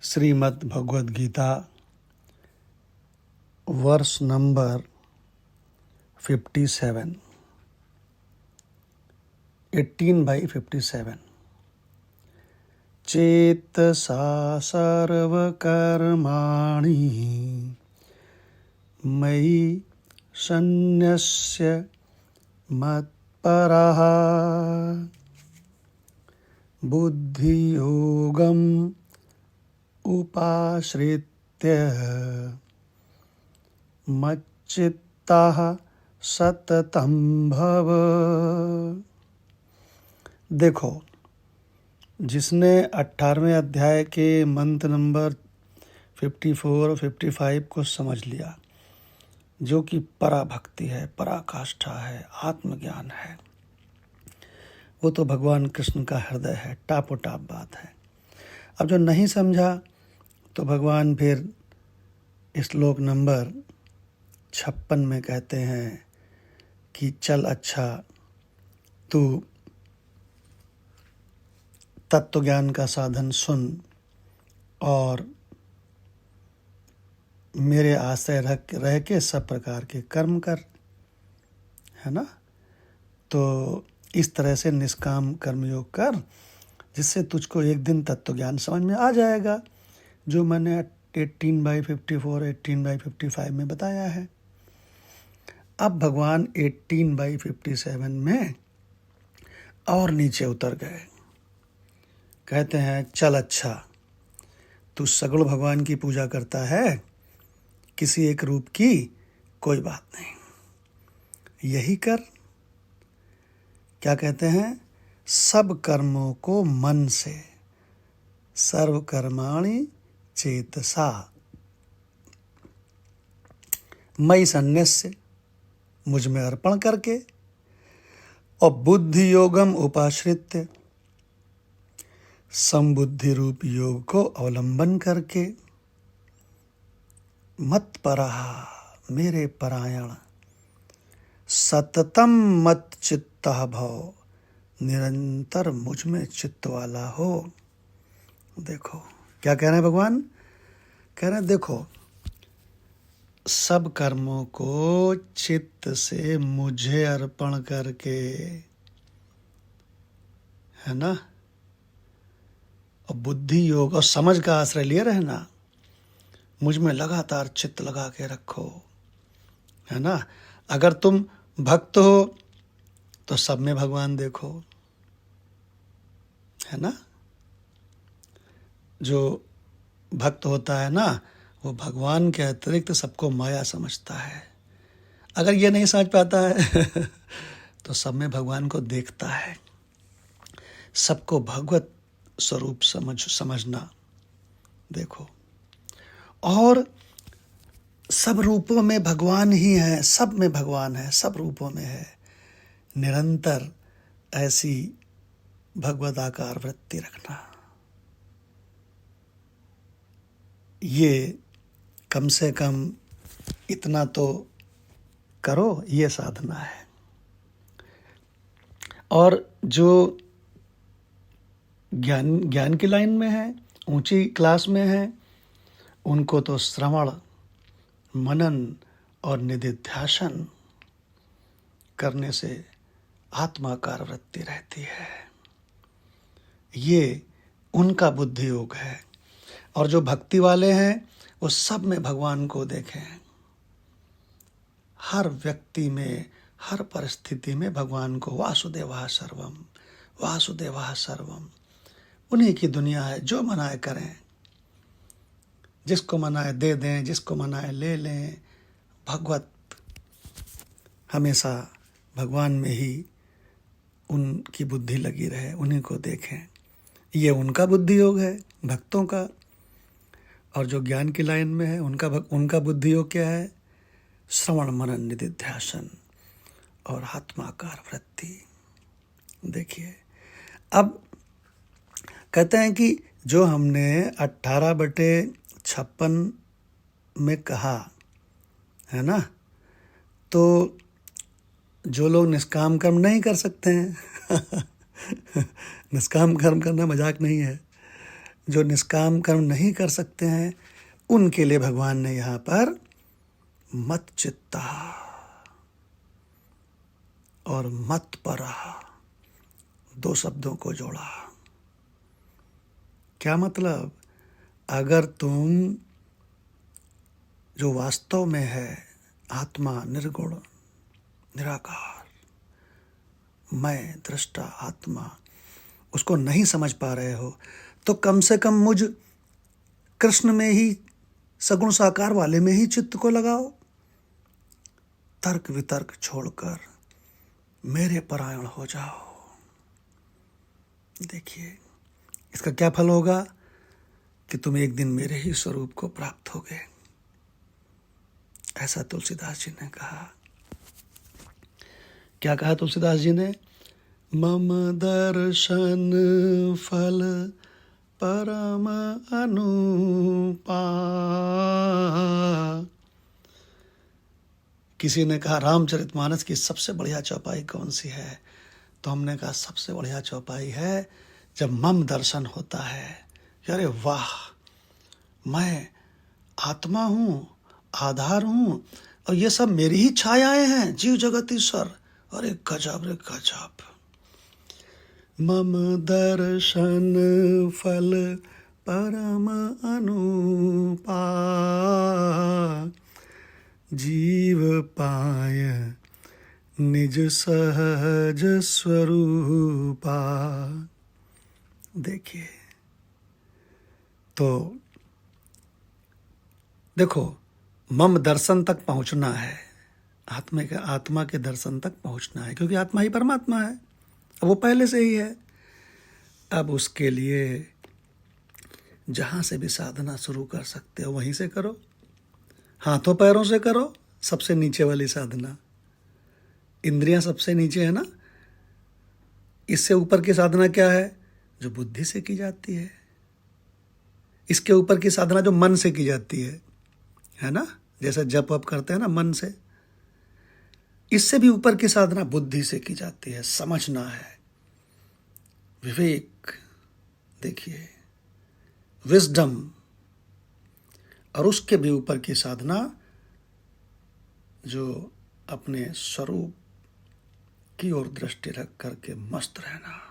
श्रीमद् भगवद गीता वर्ष नंबर 57, 18/57। चेतसा सर्वकर्माणि मयि सन्न्यस्य मत्परः बुद्धियोगम् उपाश्रित्य मच्चित्तः सततं भव। देखो, जिसने 18वें अध्याय के मंत्र नंबर 54 और 55 को समझ लिया, जो कि पराभक्ति है, पराकाष्ठा है, आत्मज्ञान है, वो तो भगवान कृष्ण का हृदय है, टापोटाप बात है। अब जो नहीं समझा तो भगवान फिर श्लोक नंबर 56 में कहते हैं कि चल अच्छा, तू तत्व ज्ञान का साधन सुन और मेरे आश्रय रह के सब प्रकार के कर्म कर, है ना। तो इस तरह से निष्काम कर्मयोग कर, जिससे तुझको एक दिन तत्व ज्ञान समझ में आ जाएगा, जो मैंने 18/54, 18/55 में बताया है। अब भगवान 18/57 में और नीचे उतर गए। कहते हैं चल अच्छा, तू सगुण भगवान की पूजा करता है, किसी एक रूप की कोई बात नहीं, यही कर। क्या कहते हैं? सब कर्मों को मन से, सर्व कर्माणि चेतसा मयि सन्न्यस्य, मुझ में अर्पण करके, और बुद्धि योगम उपाश्रित्य, समबुद्धि रूप योग को अवलंबन करके, मत परः, मेरे परायण, सततम मत चित्तः भव, निरंतर मुझ में चित्त वाला हो। देखो क्या कह रहे हैं भगवान? कह रहे हैं देखो, सब कर्मों को चित्त से मुझे अर्पण करके, है ना, और बुद्धि योग और समझ का आश्रय लिए रहना, मुझ में लगातार चित्त लगा के रखो, है ना। अगर तुम भक्त हो तो सब में भगवान देखो, है ना। जो भक्त होता है ना, वो भगवान के अतिरिक्त सबको माया समझता है। अगर ये नहीं समझ पाता है तो सब में भगवान को देखता है। सबको भगवत स्वरूप समझना। देखो, और सब रूपों में भगवान ही है, सब में भगवान है, सब रूपों में है। निरंतर ऐसी भगवदाकार वृत्ति रखना, ये कम से कम इतना तो करो, ये साधना है। और जो ज्ञान की लाइन में है, ऊंची क्लास में है, उनको तो श्रवण, मनन और निधिध्यासन करने से आत्माकार वृत्ति रहती है। ये उनका बुद्धि योग है। और जो भक्ति वाले हैं, वो सब में भगवान को देखें, हर व्यक्ति में, हर परिस्थिति में भगवान को, वासुदेवः सर्वम, वासुदेवः सर्वम, उन्हीं की दुनिया है, जो मनाए करें, जिसको मनाए दे दें, जिसको मनाए ले लें। भगवत हमेशा भगवान में ही उनकी बुद्धि लगी रहे, उन्हीं को देखें। ये उनका बुद्धि योग है, भक्तों का। और जो ज्ञान की लाइन में है, उनका बुद्धि योग क्या है? श्रवण, मनन, निधिध्यासन और आत्माकार वृत्ति। देखिए, अब कहते हैं कि जो हमने 18/56 में कहा है ना, तो जो लोग निष्काम कर्म नहीं कर सकते हैं निष्काम कर्म करना मजाक नहीं है, जो निष्काम कर्म नहीं कर सकते हैं, उनके लिए भगवान ने यहाँ पर मत चित्ता और मत परा 2 शब्दों को जोड़ा। क्या मतलब? अगर तुम जो वास्तव में है आत्मा, निर्गुण, निराकार, मैं दृष्टा आत्मा, उसको नहीं समझ पा रहे हो, तो कम से कम मुझ कृष्ण में ही, सगुण साकार वाले में ही चित्त को लगाओ। तर्क वितर्क छोड़कर मेरे परायण हो जाओ। देखिए इसका क्या फल होगा कि तुम एक दिन मेरे ही स्वरूप को प्राप्त होगे। ऐसा तुलसीदास जी ने कहा। क्या कहा तुलसीदास जी ने? मम दर्शन फल परम अनुपा। किसी ने कहा रामचरितमानस की सबसे बढ़िया चौपाई कौन सी है? तो हमने कहा सबसे बढ़िया चौपाई है जब मम दर्शन होता है। अरे वाह, मैं आत्मा हूँ, आधार हूँ, और ये सब मेरी ही छायाएं हैं, जीव जगत ईश्वर। अरे गजब रे गजब। मम दर्शन फल परम अनुपा, जीव पाय निज सहज स्वरूपा। देखिए, तो देखो, मम दर्शन तक पहुंचना है, आत्मा के दर्शन तक पहुंचना है, क्योंकि आत्मा ही परमात्मा है, वो पहले से ही है। अब उसके लिए जहाँ से भी साधना शुरू कर सकते हो वहीं से करो, हाथों पैरों से करो, सबसे नीचे वाली साधना। इंद्रियां सबसे नीचे है ना, इससे ऊपर की साधना क्या है? जो बुद्धि से की जाती है। इसके ऊपर की साधना जो मन से की जाती है ना, जैसे जप वप करते हैं ना मन से। इससे भी ऊपर की साधना बुद्धि से की जाती है, समझना है, विवेक, देखिए विजडम। और उसके भी ऊपर की साधना जो अपने स्वरूप की ओर दृष्टि रख करके मस्त रहना।